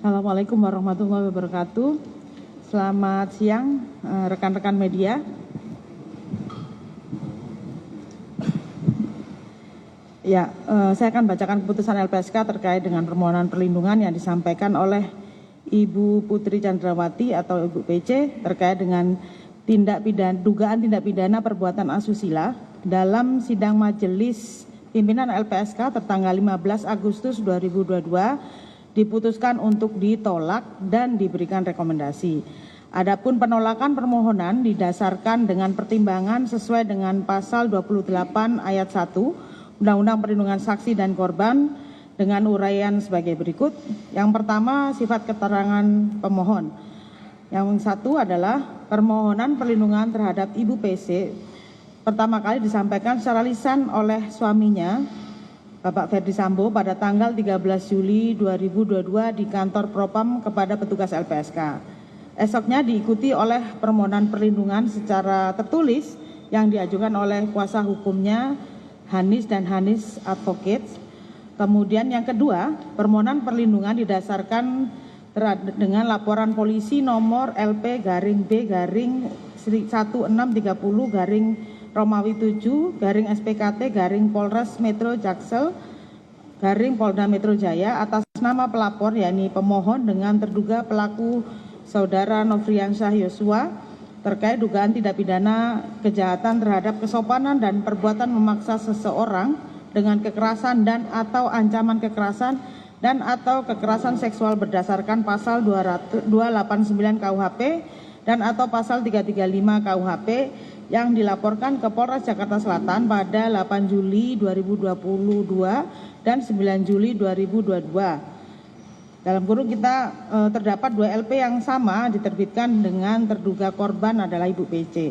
Assalamualaikum warahmatullahi wabarakatuh. Selamat siang rekan-rekan media. Ya, saya akan bacakan keputusan LPSK terkait dengan permohonan perlindungan yang disampaikan oleh Ibu Putri Chandrawati atau Ibu PC terkait dengan dugaan tindak pidana perbuatan asusila dalam sidang majelis pimpinan LPSK tertanggal 15 Agustus 2022 diputuskan untuk ditolak dan diberikan rekomendasi. Adapun penolakan permohonan didasarkan dengan pertimbangan sesuai dengan pasal 28 ayat 1 Undang-Undang Perlindungan Saksi dan Korban dengan uraian sebagai berikut. Yang pertama, sifat keterangan pemohon. Yang satu adalah permohonan perlindungan terhadap Ibu PC pertama kali disampaikan secara lisan oleh suaminya Bapak Ferdi Sambo pada tanggal 13 Juli 2022 di kantor Propam kepada petugas LPSK. Esoknya diikuti oleh permohonan perlindungan secara tertulis yang diajukan oleh kuasa hukumnya Hanis dan Hanis Advocates. Kemudian yang kedua, permohonan perlindungan didasarkan dengan laporan polisi nomor LP-B-1630-Romawi 7 SPKT Polres Metro Jaksel Polda Metro Jaya atas nama pelapor yakni pemohon dengan terduga pelaku Saudara Nofriansyah Yosua terkait dugaan tindak pidana kejahatan terhadap kesopanan dan perbuatan memaksa seseorang dengan kekerasan dan atau ancaman kekerasan dan atau kekerasan seksual berdasarkan pasal 289 KUHP dan atau pasal 335 KUHP yang dilaporkan ke Polres Jakarta Selatan pada 8 Juli 2022 dan 9 Juli 2022. Dalam kurung kita terdapat 2 LP yang sama diterbitkan dengan terduga korban adalah Ibu PC.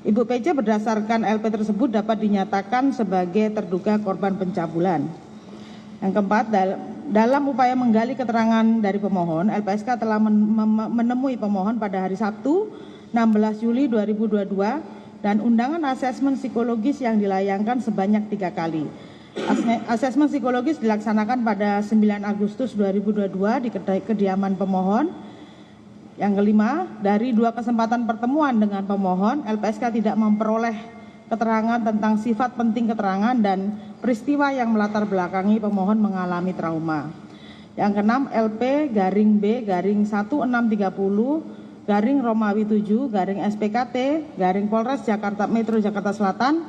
Ibu PC berdasarkan LP tersebut dapat dinyatakan sebagai terduga korban pencabulan. Yang keempat, dalam upaya menggali keterangan dari pemohon, LPSK telah menemui pemohon pada hari Sabtu 16 Juli 2022 dan undangan asesmen psikologis yang dilayangkan sebanyak 3 kali. Asesmen psikologis dilaksanakan pada 9 Agustus 2022 di kediaman pemohon. Yang kelima, dari 2 kesempatan pertemuan dengan pemohon, LPSK tidak memperoleh keterangan tentang sifat penting keterangan dan peristiwa yang melatar belakangi pemohon mengalami trauma. Yang keenam, LP-B-1630-Romawi 7 SPKT Polres Metro Jakarta Selatan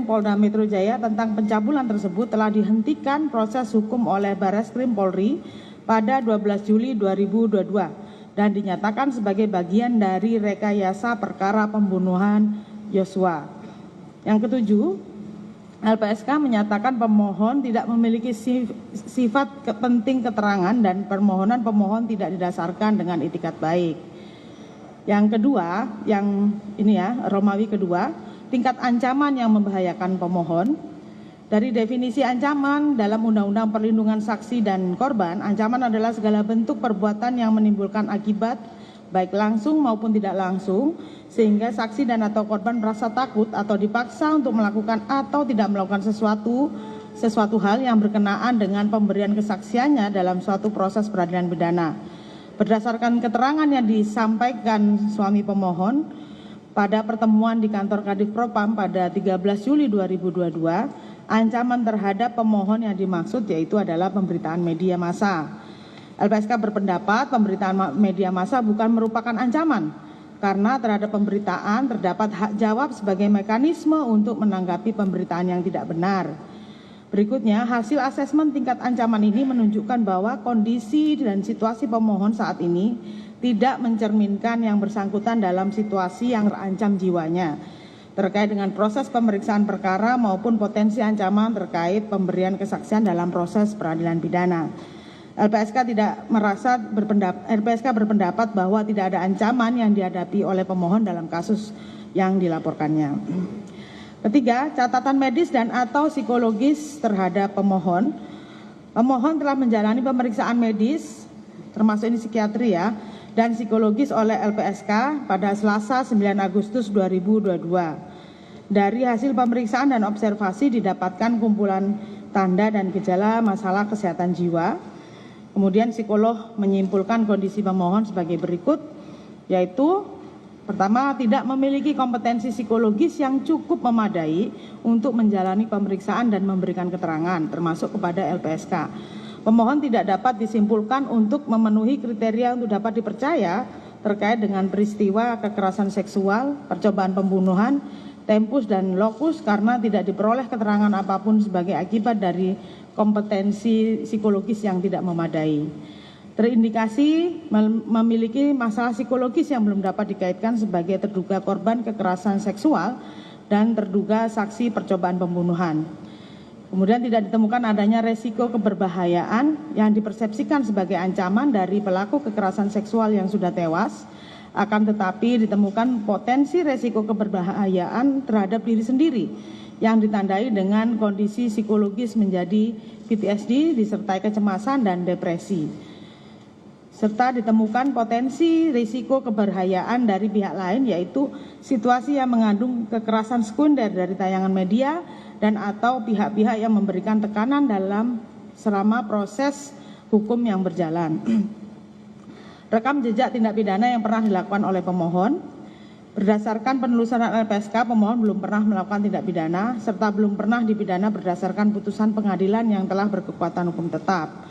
Polda Metro Jaya tentang pencabulan tersebut telah dihentikan proses hukum oleh Barreskrim Polri pada 12 Juli 2022 dan dinyatakan sebagai bagian dari rekayasa perkara pembunuhan Yosua. Yang ketujuh, LPSK menyatakan pemohon tidak memiliki sifat penting keterangan dan permohonan pemohon tidak didasarkan dengan itikat baik. Yang kedua, Romawi kedua, tingkat ancaman yang membahayakan pemohon. Dari definisi ancaman dalam Undang-Undang Perlindungan Saksi dan Korban, ancaman adalah segala bentuk perbuatan yang menimbulkan akibat baik langsung maupun tidak langsung sehingga saksi dan atau korban merasa takut atau dipaksa untuk melakukan atau tidak melakukan sesuatu hal yang berkenaan dengan pemberian kesaksiannya dalam suatu proses peradilan pidana. Berdasarkan keterangan yang disampaikan suami pemohon pada pertemuan di kantor Kadif Propam pada 13 Juli 2022, ancaman terhadap pemohon yang dimaksud yaitu adalah pemberitaan media massa. LPSK berpendapat pemberitaan media massa bukan merupakan ancaman karena terhadap pemberitaan terdapat hak jawab sebagai mekanisme untuk menanggapi pemberitaan yang tidak benar. Berikutnya, hasil asesmen tingkat ancaman ini menunjukkan bahwa kondisi dan situasi pemohon saat ini tidak mencerminkan yang bersangkutan dalam situasi yang terancam jiwanya terkait dengan proses pemeriksaan perkara maupun potensi ancaman terkait pemberian kesaksian dalam proses peradilan pidana. LPSK berpendapat bahwa tidak ada ancaman yang dihadapi oleh pemohon dalam kasus yang dilaporkannya. Ketiga, catatan medis dan atau psikologis terhadap pemohon. Pemohon telah menjalani pemeriksaan medis, termasuk ini psikiatri dan psikologis oleh LPSK pada Selasa 9 Agustus 2022. Dari hasil pemeriksaan dan observasi didapatkan kumpulan tanda dan gejala masalah kesehatan jiwa. Kemudian psikolog menyimpulkan kondisi pemohon sebagai berikut, yaitu pertama, tidak memiliki kompetensi psikologis yang cukup memadai untuk menjalani pemeriksaan dan memberikan keterangan, termasuk kepada LPSK. Pemohon tidak dapat disimpulkan untuk memenuhi kriteria untuk dapat dipercaya terkait dengan peristiwa kekerasan seksual, percobaan pembunuhan, tempus dan lokus karena tidak diperoleh keterangan apapun sebagai akibat dari kompetensi psikologis yang tidak memadai. Terindikasi memiliki masalah psikologis yang belum dapat dikaitkan sebagai terduga korban kekerasan seksual dan terduga saksi percobaan pembunuhan. Kemudian tidak ditemukan adanya resiko keberbahayaan yang dipersepsikan sebagai ancaman dari pelaku kekerasan seksual yang sudah tewas, akan tetapi ditemukan potensi resiko keberbahayaan terhadap diri sendiri yang ditandai dengan kondisi psikologis menjadi PTSD disertai kecemasan dan depresi. Serta ditemukan potensi risiko keberbahayaan dari pihak lain, yaitu situasi yang mengandung kekerasan sekunder dari tayangan media dan atau pihak-pihak yang memberikan tekanan dalam selama proses hukum yang berjalan. Rekam jejak tindak pidana yang pernah dilakukan oleh pemohon. Berdasarkan penelusuran LPSK, pemohon belum pernah melakukan tindak pidana serta belum pernah dipidana berdasarkan putusan pengadilan yang telah berkekuatan hukum tetap.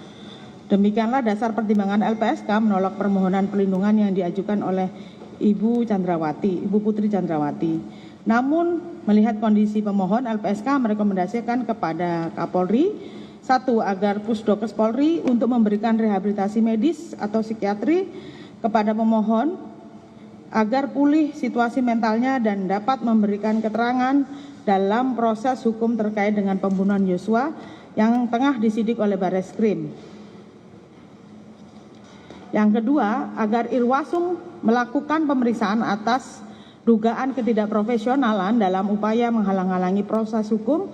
Demikianlah dasar pertimbangan LPSK menolak permohonan perlindungan yang diajukan oleh Ibu Putri Chandrawati. Namun, melihat kondisi pemohon, LPSK merekomendasikan kepada Kapolri, 1. Agar Pusdokes Polri untuk memberikan rehabilitasi medis atau psikiatri kepada pemohon agar pulih situasi mentalnya dan dapat memberikan keterangan dalam proses hukum terkait dengan pembunuhan Yosua yang tengah disidik oleh Barreskrim. Yang kedua, agar Irwasum melakukan pemeriksaan atas dugaan ketidakprofesionalan dalam upaya menghalang-halangi proses hukum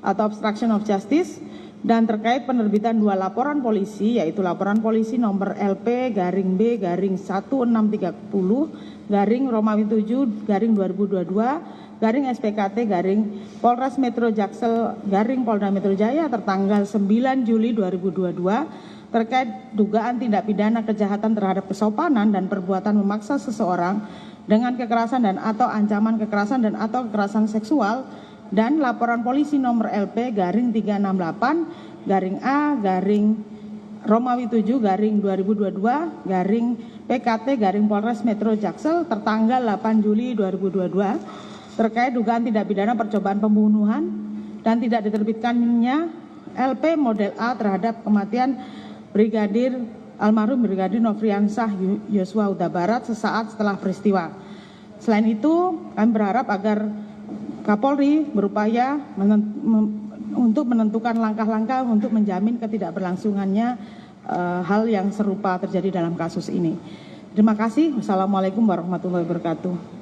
atau obstruction of justice dan terkait penerbitan 2 laporan polisi, yaitu laporan polisi nomor LP-B/C630/2022/SPKT/Polres Metro Jaksel/Polda Metro Jaya tertanggal 9 Juli 2022 terkait dugaan tindak pidana kejahatan terhadap kesopanan dan perbuatan memaksa seseorang dengan kekerasan dan atau ancaman kekerasan dan atau kekerasan seksual, dan laporan polisi nomor LP-368/7/2022/PKT/Polres Metro Jaksel tertanggal 8 Juli 2022 terkait dugaan tindak pidana percobaan pembunuhan dan tidak diterbitkannya LP model A terhadap kematian almarhum Brigadir Nofriansah Yosua Huta Barat sesaat setelah peristiwa. Selain itu, kami berharap agar Kapolri berupaya untuk menentukan langkah-langkah untuk menjamin ketidakberlangsungannya hal yang serupa terjadi dalam kasus ini. Terima kasih. Wassalamualaikum warahmatullahi wabarakatuh.